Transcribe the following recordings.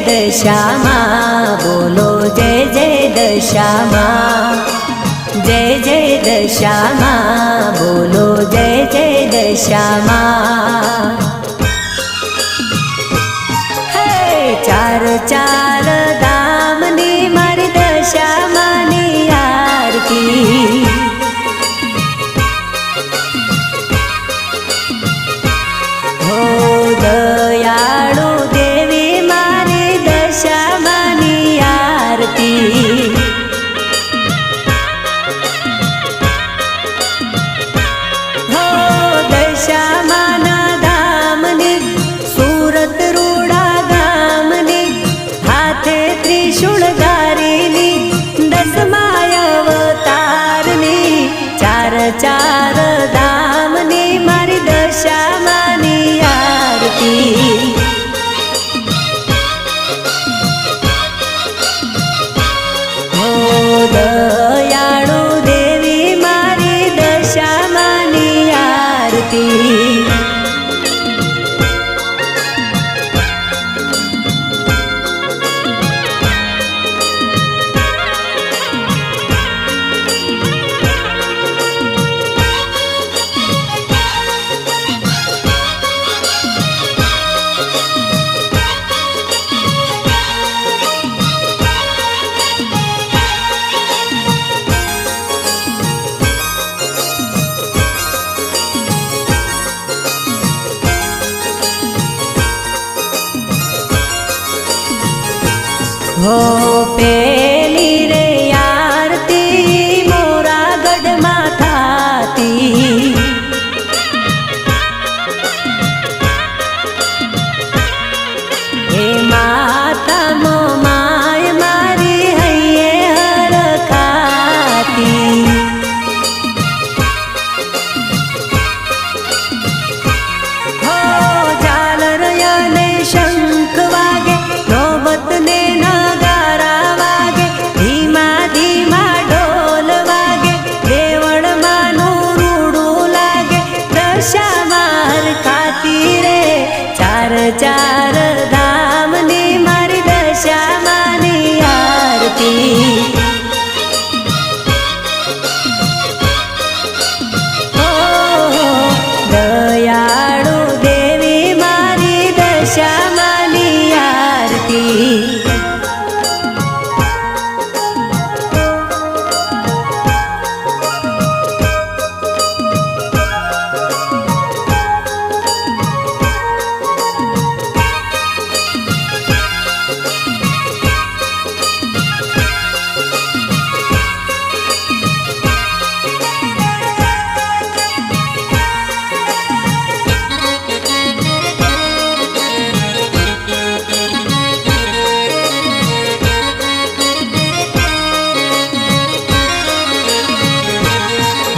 दशामा बोलो जय जय दशामा जय जय दशामा बोलो जय जय दशामा हे चार चार धामनी मारी दशामानी आरती हो दयाळु देवी मारी दशामानी आरती हो दशामाना धामनी सूरत रूडा गामनी हाथे त्रिशूळ धारीनी दसमाय अवतारनी चार चार धामनी मारी दशामानी आरती हो दयाळु देवी मारी दशामानी आरती हो पेली रे आरती मोरागढ़ मां थाती हे माता मोमाय मारी हैये हरखाती हो झालर यने शंख वागे नौबत ने नगारा वागे धीमा धीमा ढोल वागे देवड़ मानु रूडू लागे दशामा हरखाती रे चार चार धामनी मारी दशामानी आरती हो दयाळु देवी मारी दशामानी आरती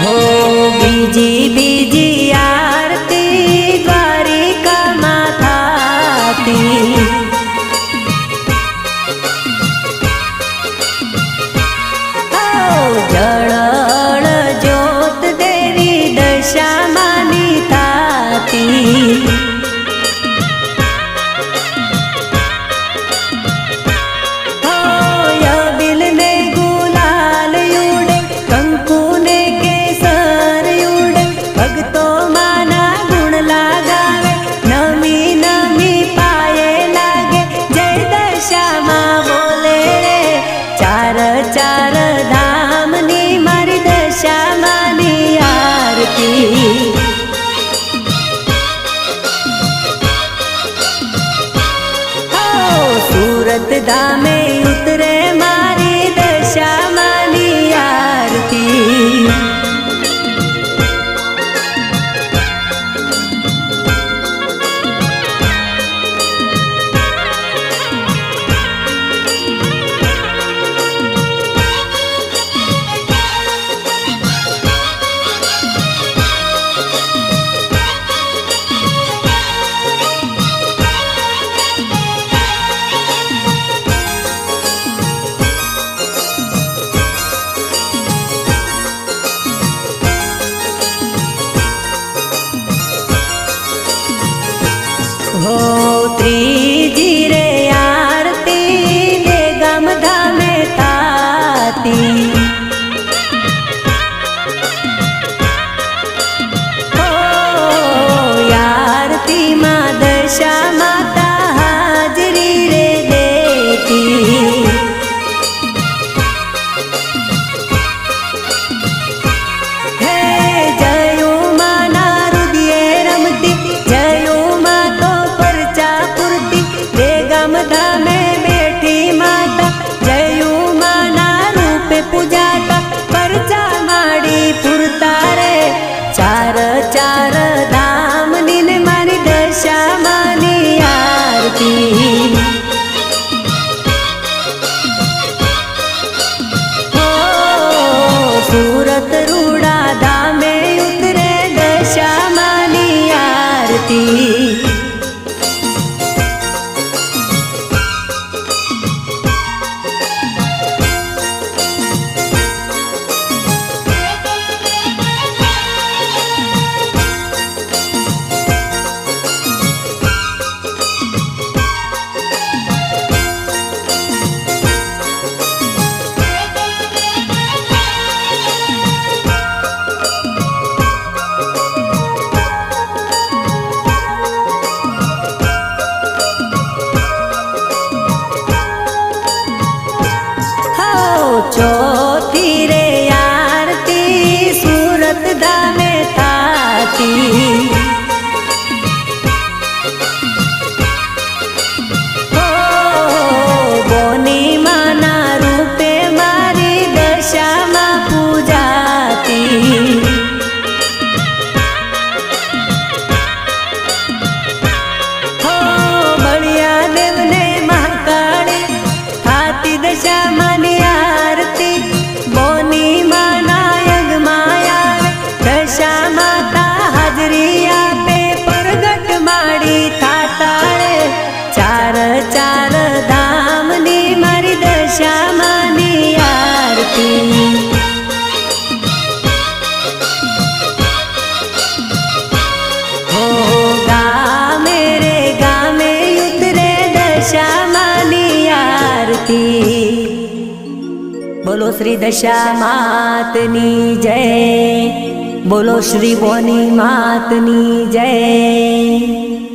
हो बीजी बीजी आरती द्वारिका मां थाती हो जळळ ज्योत देवी दशामानी थाती हो यबिल ने गुलाल युडे कंकु ने केसर युडे भगतो माना गुण लगावे नमी नमी पाये लागे जय दशामा बोले रे चार चार धामनी मारी दशामानी आरती हो सूरत धामे उतरे मारी दशामानी आरती हो त्रीजी रे आरती सूरत रूड़ा धामे उतरे दशा मानी आरती। चौथी रे आरती सूरत धामे थाती। हो बोनी माना रूपे मारी दशा मां पूजाती। हो बलिया देव ने महाकाली थाती दशा मानी आरती। बोनी माना यज्ञ माया दशा माता हाजरिया पे प्रगट माड़ी थाता रे। चार चार धाम नी मारी दशा मानी आरती। हो गामे रे गामे उतरे दशा मानी आरती। बोलो श्री दशा मातनी जय, बोलो श्री बोनी मातनी जय।